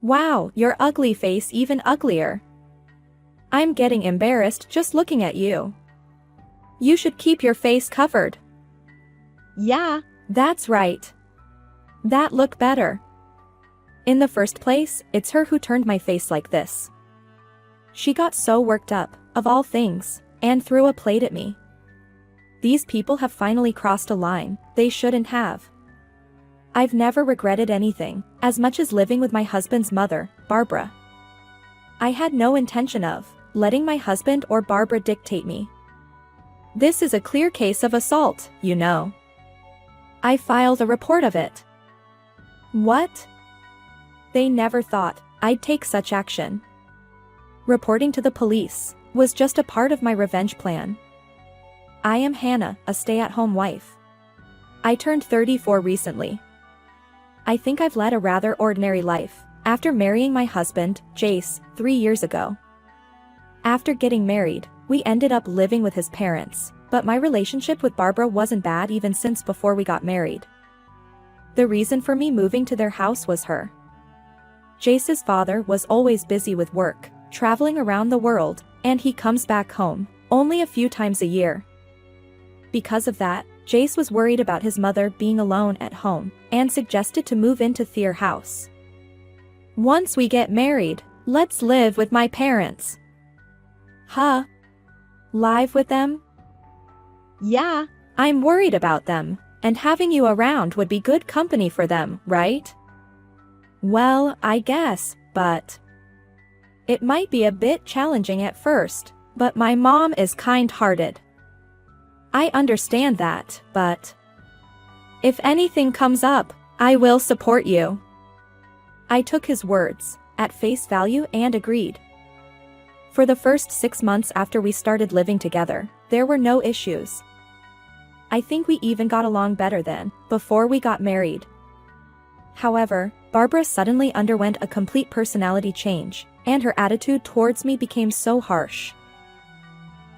Wow, your ugly face even uglier. I'm getting embarrassed just looking at you. You should keep your face covered. Yeah, That's right. That look better. In the first place, it's her who turned my face like this. She got so worked up, of all things, and threw a plate at me. These people have finally crossed a line they shouldn't have. I've never regretted anything, as much as living with my husband's mother, Barbara. I had no intention of letting my husband or Barbara dictate me. This is a clear case of assault, you know. I filed a report of it. What? They never thought I'd take such action. Reporting to the police was just a part of my revenge plan. I am Hannah, a stay-at-home wife. I turned 34 recently. I think I've led a rather ordinary life after marrying my husband, Jace, 3 years ago. After getting married, we ended up living with his parents, but my relationship with Barbara wasn't bad even since before we got married. The reason for me moving to their house was her. Jace's father was always busy with work, traveling around the world, and he comes back home only a few times a year. Because of that, Jace was worried about his mother being alone at home and suggested to move into their house. Once we get married, let's live with my parents. Huh? Live with them? yeah, I'm worried about them, and having you around would be good company for them, right? Well, I guess, but it might be a bit challenging at first, but my mom is kind-hearted. I understand that, but if anything comes up, I will support you. I took his words at face value and agreed. For the first 6 months after we started living together, there were no issues. I think we even got along better than before we got married. However, Barbara suddenly underwent a complete personality change, and her attitude towards me became so harsh.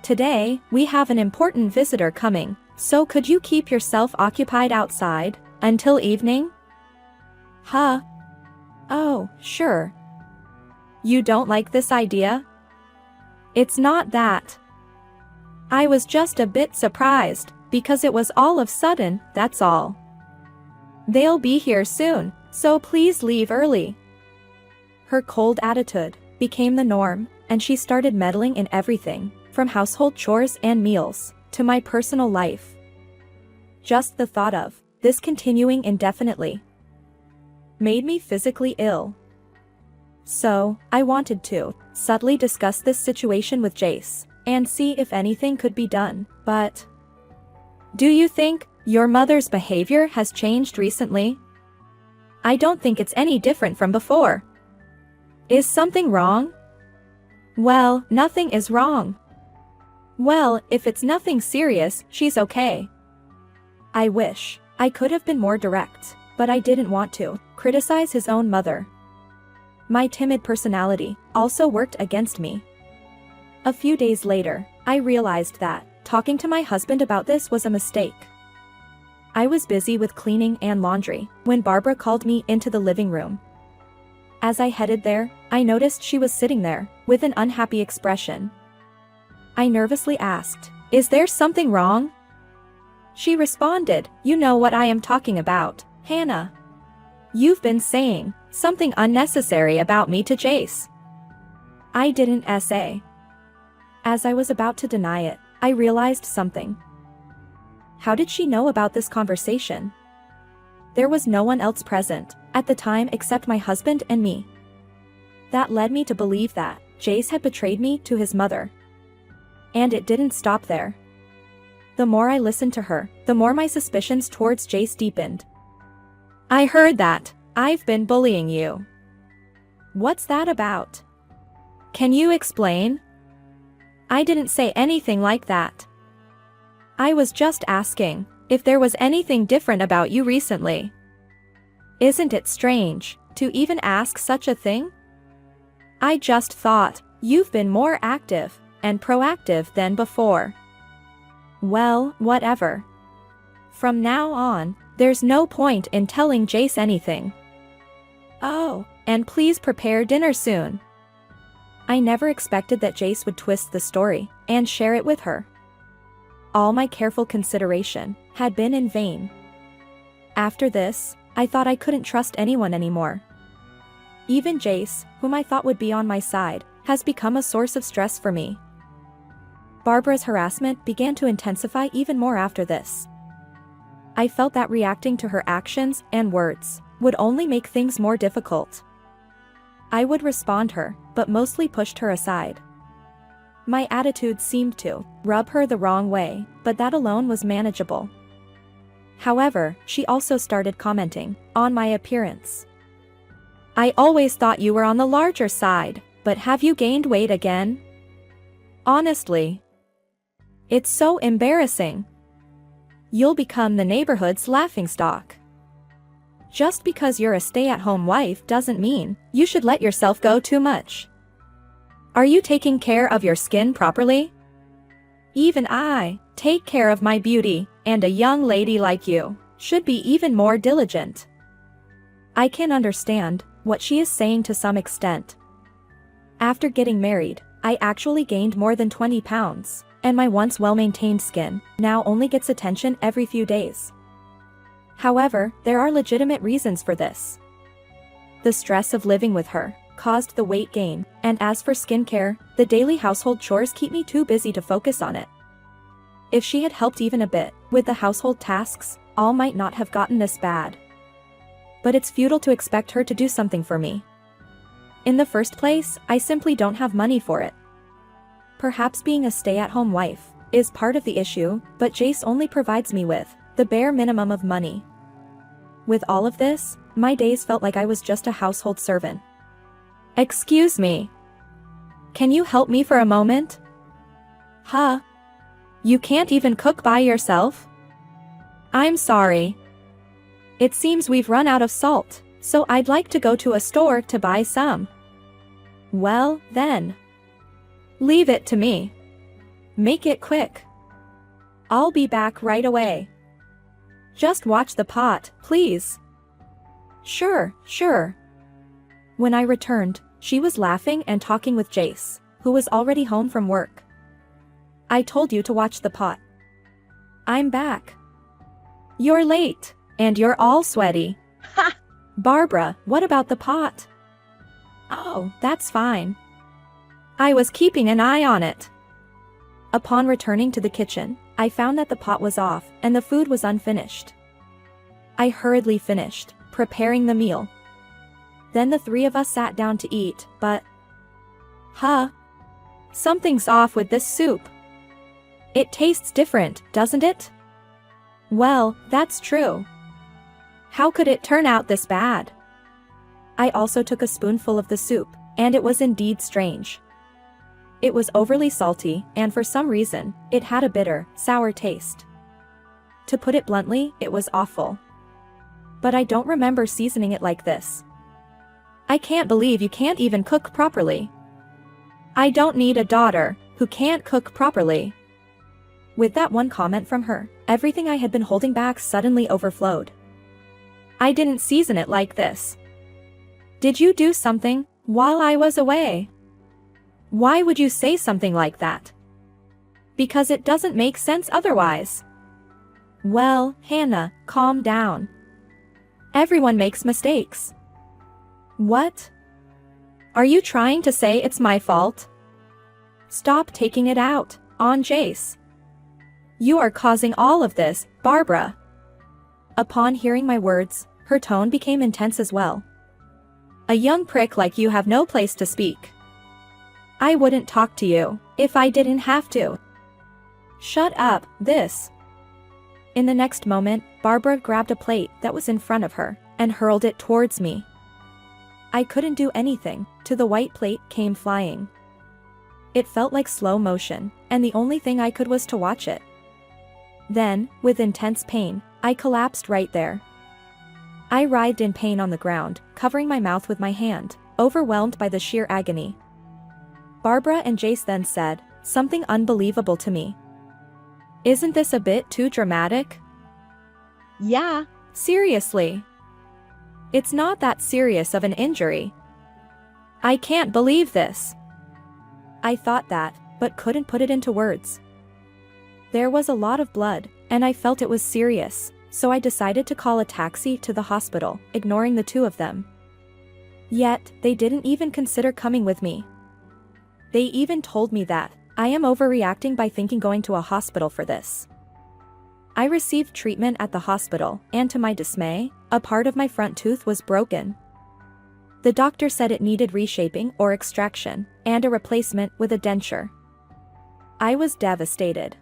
Today, we have an important visitor coming, so could you keep yourself occupied outside until evening? Huh? Oh, sure. You don't like this idea? It's not that. I was just a bit surprised, because it was all of sudden, that's all. They'll be here soon, so please leave early. Her cold attitude became the norm, and she started meddling in everything, from household chores and meals, to my personal life. Just the thought of this continuing indefinitely made me physically ill. So, I wanted to subtly discuss this situation with Jace, and see if anything could be done, but do you think your mother's behavior has changed recently? I don't think it's any different from before. Is something wrong? Well, nothing is wrong. Well, if it's nothing serious, she's okay. I wish I could have been more direct, but I didn't want to criticize his own mother. My timid personality also worked against me. A few days later, I realized that talking to my husband about this was a mistake. I was busy with cleaning and laundry when Barbara called me into the living room. As I headed there, I noticed she was sitting there with an unhappy expression. I nervously asked, "Is there something wrong?" She responded, "You know what I am talking about, Hannah. You've been saying something unnecessary about me to Jace." I didn't say. As I was about to deny it, I realized something. How did she know about this conversation? There was no one else present at the time except my husband and me. That led me to believe that Jace had betrayed me to his mother. And it didn't stop there. The more I listened to her, the more my suspicions towards Jace deepened. "I heard that I've been bullying you." "What's that about? Can you explain?" "I didn't say anything like that. I was just asking if there was anything different about you recently. Isn't it strange to even ask such a thing? I just thought you've been more active and proactive than before." "Well, whatever. From now on, there's no point in telling Jace anything." "Oh, and please prepare dinner soon. I never expected that Jace would twist the story and share it with her. All my careful consideration had been in vain. After this, I thought I couldn't trust anyone anymore. Even Jace, whom I thought would be on my side, has become a source of stress for me. Barbara's harassment began to intensify even more after this. I felt that reacting to her actions and words would only make things more difficult. I would respond her, but mostly pushed her aside. My attitude seemed to rub her the wrong way, but that alone was manageable. However, she also started commenting on my appearance. I always thought you were on the larger side, but have you gained weight again? Honestly, it's so embarrassing. You'll become the neighborhood's laughingstock. Just because you're a stay-at-home wife doesn't mean you should let yourself go too much. Are you taking care of your skin properly? Even I take care of my beauty, and a young lady like you should be even more diligent. I can understand what she is saying to some extent. After getting married, I actually gained more than 20 pounds, and my once well-maintained skin now only gets attention every few days. However, there are legitimate reasons for this. The stress of living with her caused the weight gain, and as for skincare, the daily household chores keep me too busy to focus on it. If she had helped even a bit with the household tasks, all might not have gotten this bad. But it's futile to expect her to do something for me. In the first place, I simply don't have money for it. Perhaps being a stay-at-home wife is part of the issue, but Jace only provides me with the bare minimum of money. With all of this, my days felt like I was just a household servant. Excuse me. Can you help me for a moment? Huh? You can't even cook by yourself? I'm sorry. It seems we've run out of salt, so I'd like to go to a store to buy some. Well, then. Leave it to me. Make it quick. I'll be back right away. Just watch the pot, please. Sure. When I returned, she was laughing and talking with Jace, who was already home from work. I told you to watch the pot. I'm back. You're late, and you're all sweaty. Ha! Barbara, what about the pot? Oh, that's fine. I was keeping an eye on it. Upon returning to the kitchen, I found that the pot was off and the food was unfinished. I hurriedly finished preparing the meal. Then the three of us sat down to eat, but... Something's off with this soup. It tastes different, doesn't it? Well, that's true. How could it turn out this bad? I also took a spoonful of the soup, and it was indeed strange. It was overly salty, and for some reason, it had a bitter, sour taste. To put it bluntly, it was awful. But I don't remember seasoning it like this. I can't believe you can't even cook properly. I don't need a daughter who can't cook properly. With that one comment from her, everything I had been holding back suddenly overflowed. I didn't season it like this. Did you do something while I was away? Why would you say something like that? Because it doesn't make sense otherwise. Well, Hannah, calm down. Everyone makes mistakes. What? Are you trying to say it's my fault? Stop taking it out on Jace. You are causing all of this, Barbara. Upon hearing my words, her tone became intense as well. A young prick like you have no place to speak. I wouldn't talk to you if I didn't have to. Shut up, this. In the next moment, Barbara grabbed a plate that was in front of her and hurled it towards me. I couldn't do anything, till the white plate came flying. It felt like slow motion, and the only thing I could was to watch it. Then, with intense pain, I collapsed right there. I writhed in pain on the ground, covering my mouth with my hand, overwhelmed by the sheer agony. Barbara and Jace then said something unbelievable to me. Isn't this a bit too dramatic? Yeah. Seriously. It's not that serious of an injury, I can't believe this. I thought that, but couldn't put it into words. There was a lot of blood, and I felt it was serious, so I decided to call a taxi to the hospital, ignoring the two of them. Yet, they didn't even consider coming with me. They even told me that I am overreacting by thinking going to a hospital for this. I received treatment at the hospital, and to my dismay, a part of my front tooth was broken. The doctor said it needed reshaping or extraction, and a replacement with a denture. I was devastated.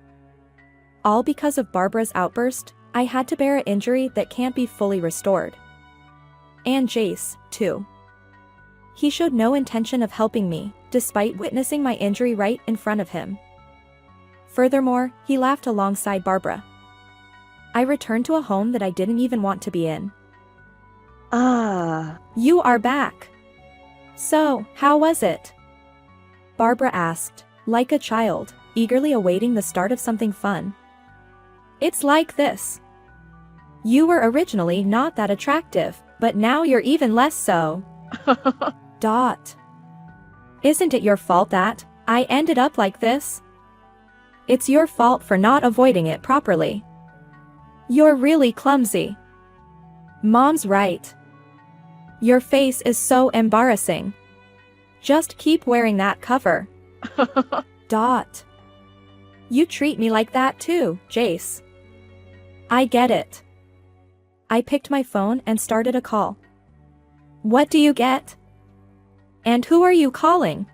All because of Barbara's outburst, I had to bear an injury that can't be fully restored. And Jace, too. He showed no intention of helping me, despite witnessing my injury right in front of him. Furthermore, he laughed alongside Barbara. I returned to a home that I didn't even want to be in. You are back. So, how was it? Barbara asked, like a child, eagerly awaiting the start of something fun. It's like this. You were originally not that attractive, but now you're even less so. Isn't it your fault that I ended up like this? It's your fault for not avoiding it properly. You're really clumsy. Mom's right. Your face is so embarrassing. Just keep wearing that cover. You treat me like that too, Jace. I get it. I picked my phone and started a call. What do you get? And who are you calling?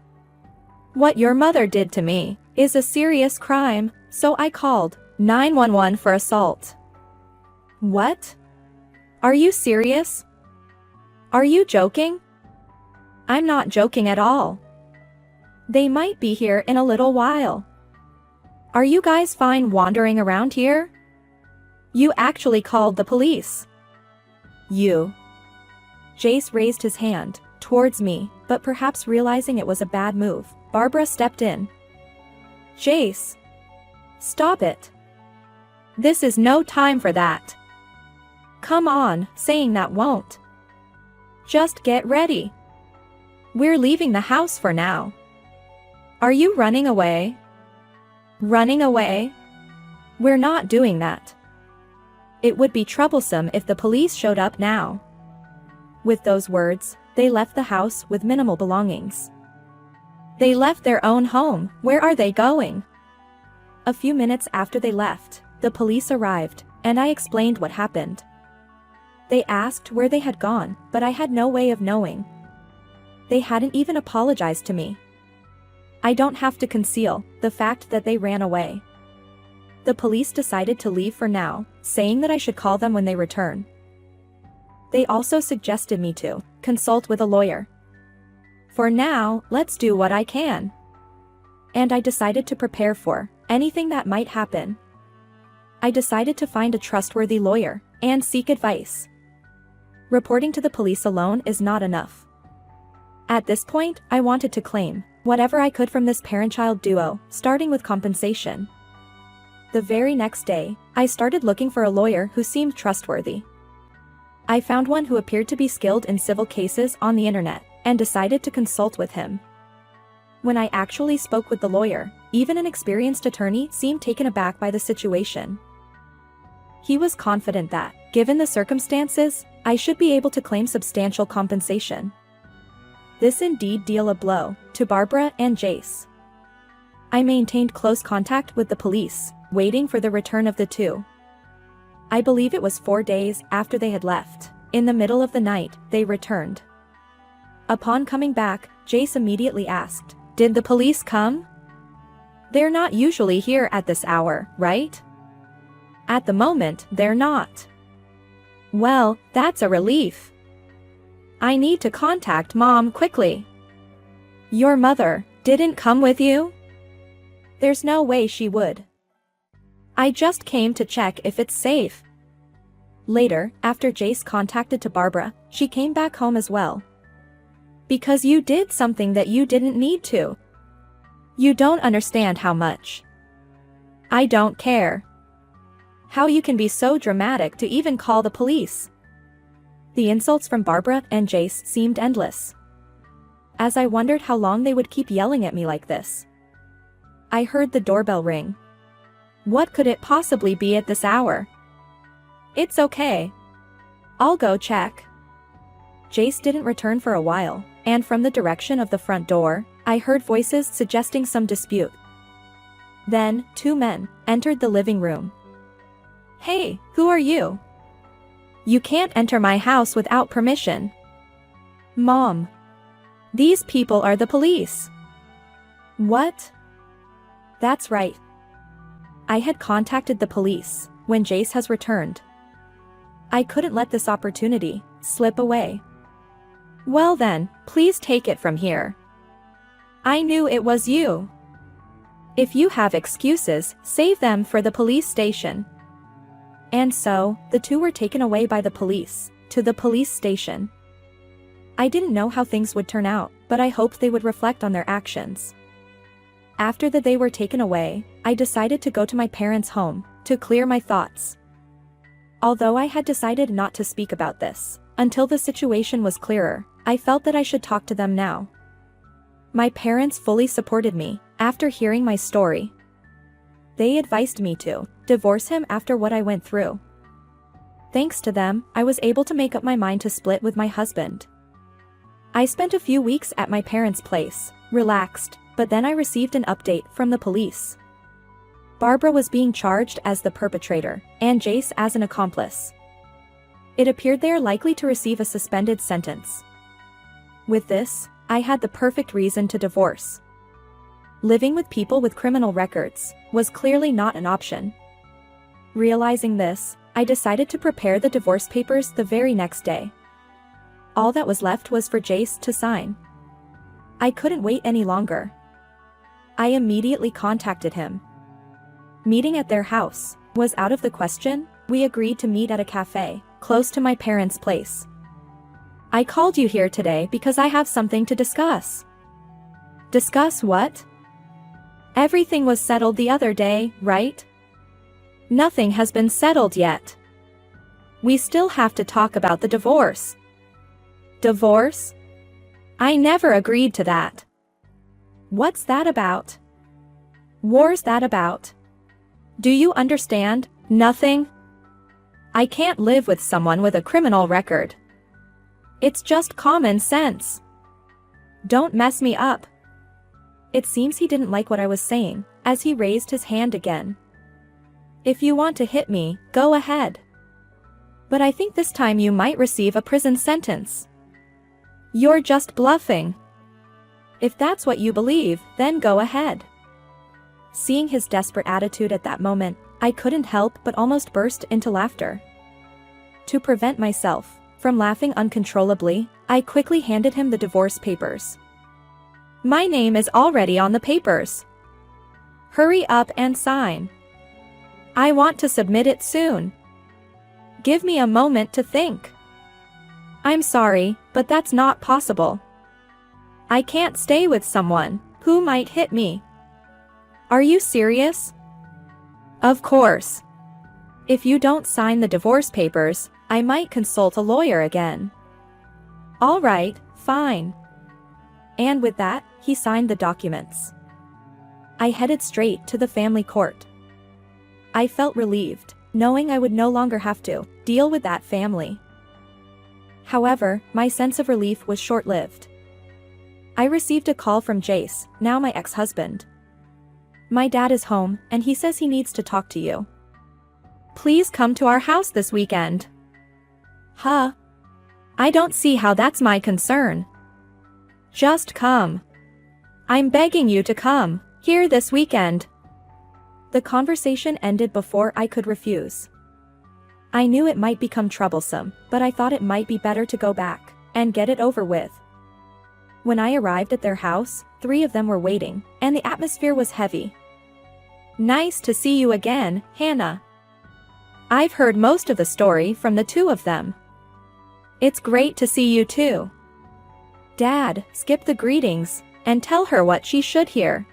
What your mother did to me is a serious crime, so I called 911 for assault. What? Are you serious? Are you joking? I'm not joking at all. They might be here in a little while. Are you guys fine wandering around here? You actually called the police. You. Jace raised his hand towards me, but perhaps realizing it was a bad move, Barbara stepped in. Jace. Stop it. This is no time for that. Come on, saying that won't. Just get ready. We're leaving the house for now. Are you running away? Running away? We're not doing that. It would be troublesome if the police showed up now. With those words, they left the house with minimal belongings. They left their own home. Where are they going? A few minutes after they left, the police arrived, and I explained what happened. They asked where they had gone, but I had no way of knowing. They hadn't even apologized to me. I don't have to conceal the fact that they ran away. The police decided to leave for now, saying that I should call them when they return. They also suggested me to consult with a lawyer. For now, let's do what I can. And I decided to prepare for anything that might happen. I decided to find a trustworthy lawyer and seek advice. Reporting to the police alone is not enough. At this point, I wanted to claim whatever I could from this parent-child duo, starting with compensation. The very next day, I started looking for a lawyer who seemed trustworthy. I found one who appeared to be skilled in civil cases on the internet, and decided to consult with him. When I actually spoke with the lawyer, even an experienced attorney seemed taken aback by the situation. He was confident that, given the circumstances, I should be able to claim substantial compensation. This indeed dealt a blow to Barbara and Jace. I maintained close contact with the police, waiting for the return of the two. I believe it was 4 days after they had left. In the middle of the night, they returned. Upon coming back, Jace immediately asked, "Did the police come? They're not usually here at this hour, right?" "At the moment, they're not." "Well, that's a relief. I need to contact Mom quickly." "Your mother didn't come with you?" "There's no way she would. I just came to check if it's safe." Later, after Jace contacted to Barbara, she came back home as well. "Because you did something that you didn't need to. You don't understand how much. I don't care. How you can be so dramatic to even call the police." The insults from Barbara and Jace seemed endless. as I wondered how long they would keep yelling at me like this. I heard the doorbell ring. What could it possibly be at this hour? It's okay. I'll go check. Jace didn't return for a while, and from the direction of the front door, I heard voices suggesting some dispute. Then, 2 men entered the living room. Hey, who are you? You can't enter my house without permission. Mom. These people are the police. What? That's right. I had contacted the police when Jace has returned. I couldn't let this opportunity slip away. Well then, please take it from here. I knew it was you. If you have excuses, save them for the police station. And so, the 2 were taken away by the police, to the police station. I didn't know how things would turn out, but I hoped they would reflect on their actions. After they were taken away, I decided to go to my parents' home, to clear my thoughts. Although I had decided not to speak about this, until the situation was clearer, I felt that I should talk to them now. My parents fully supported me, after hearing my story. They advised me to divorce him after what I went through. Thanks to them, I was able to make up my mind to split with my husband. I spent a few weeks at my parents' place, relaxed, but then I received an update from the police. Barbara was being charged as the perpetrator, and Jace as an accomplice. It appeared they are likely to receive a suspended sentence. With this, I had the perfect reason to divorce. Living with people with criminal records was clearly not an option. Realizing this, I decided to prepare the divorce papers the very next day. All that was left was for Jace to sign. I couldn't wait any longer. I immediately contacted him. Meeting at their house was out of the question. We agreed to meet at a cafe, close to my parents' place. I called you here today because I have something to discuss. Discuss what? Everything was settled the other day, right? Nothing has been settled yet. We still have to talk about the divorce. Divorce? I never agreed to that. What's that about? War's that about? Do you understand? Nothing? I can't live with someone with a criminal record. It's just common sense. Don't mess me up. It seems he didn't like what I was saying, as he raised his hand again. If you want to hit me, go ahead. But I think this time you might receive a prison sentence. You're just bluffing. If that's what you believe, then go ahead. Seeing his desperate attitude at that moment, I couldn't help but almost burst into laughter. To prevent myself from laughing uncontrollably, I quickly handed him the divorce papers. My name is already on the papers. Hurry up and sign. I want to submit it soon. Give me a moment to think. I'm sorry, but that's not possible. I can't stay with someone who might hit me. Are you serious? Of course. If you don't sign the divorce papers, I might consult a lawyer again. All right, fine. And with that, he signed the documents. I headed straight to the family court. I felt relieved, knowing I would no longer have to deal with that family. However, my sense of relief was short-lived. I received a call from Jace, now my ex-husband. My dad is home, and he says he needs to talk to you. Please come to our house this weekend. Huh? I don't see how that's my concern. Just come. I'm begging you to come here this weekend. The conversation ended before I could refuse. I knew it might become troublesome, but I thought it might be better to go back and get it over with. When I arrived at their house, 3 of them were waiting, and the atmosphere was heavy. Nice to see you again, Hannah. I've heard most of the story from the 2 of them. It's great to see you too. Dad, skip the greetings, and tell her what she should hear.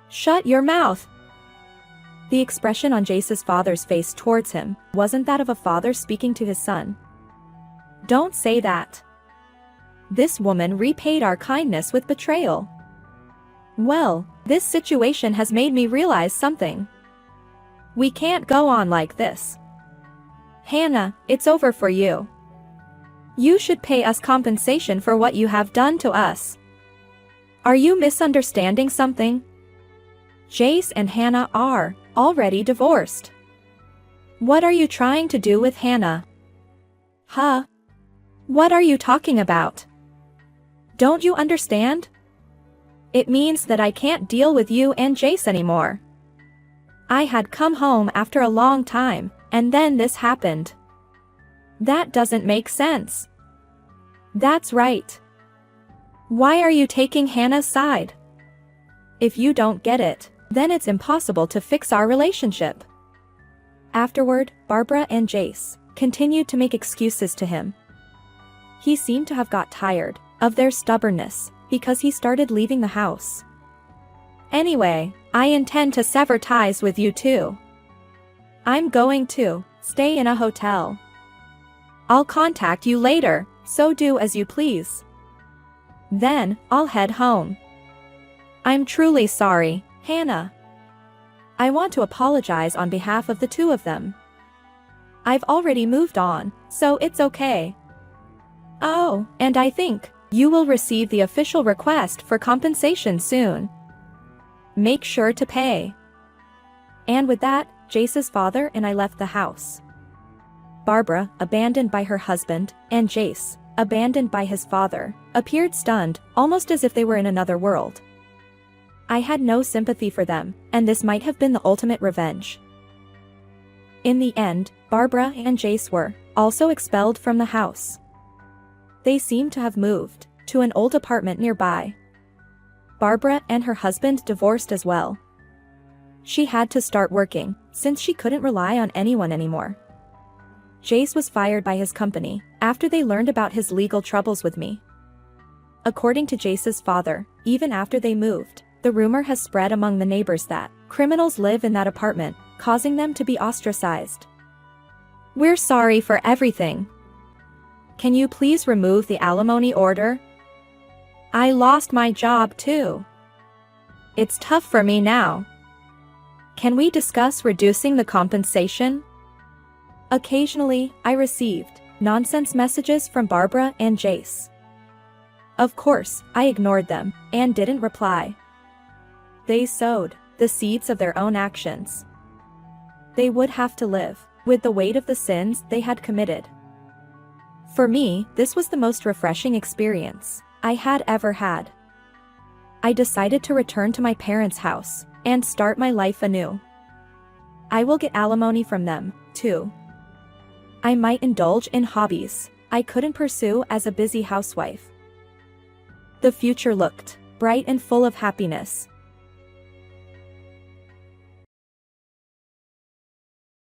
Shut your mouth. The expression on Jace's father's face towards him wasn't that of a father speaking to his son. Don't say that. This woman repaid our kindness with betrayal. Well, this situation has made me realize something. We can't go on like this. Hannah, it's over for you. You should pay us compensation for what you have done to us. Are you misunderstanding something? Jace and Hannah are already divorced. What are you trying to do with Hannah? Huh? What are you talking about? Don't you understand? It means that I can't deal with you and Jace anymore. I had come home after a long time, and then this happened. That doesn't make sense. That's right. Why are you taking Hannah's side? If you don't get it, then it's impossible to fix our relationship. Afterward, Barbara and Jace continued to make excuses to him. He seemed to have got tired of their stubbornness because he started leaving the house. Anyway, I intend to sever ties with you too. I'm going to stay in a hotel. I'll contact you later, so do as you please. Then, I'll head home. I'm truly sorry, Hannah. I want to apologize on behalf of the two of them. I've already moved on, so it's okay. Oh, and I think you will receive the official request for compensation soon. Make sure to pay. And with that, Jace's father and I left the house. Barbara, abandoned by her husband, and Jace, abandoned by his father, appeared stunned, almost as if they were in another world. I had no sympathy for them, and this might have been the ultimate revenge. In the end, Barbara and Jace were also expelled from the house. They seemed to have moved to an old apartment nearby. Barbara and her husband divorced as well. She had to start working, since she couldn't rely on anyone anymore. Jace was fired by his company after they learned about his legal troubles with me. According to Jace's father, even after they moved, the rumor has spread among the neighbors that criminals live in that apartment, causing them to be ostracized. We're sorry for everything. Can you please remove the alimony order? I lost my job too. It's tough for me now. Can we discuss reducing the compensation? Occasionally, I received nonsense messages from Barbara and Jace. Of course, I ignored them and didn't reply. They sowed the seeds of their own actions. They would have to live with the weight of the sins they had committed. For me, this was the most refreshing experience I had ever had. I decided to return to my parents' house and start my life anew. I will get alimony from them, too. I might indulge in hobbies I couldn't pursue as a busy housewife. The future looked bright and full of happiness.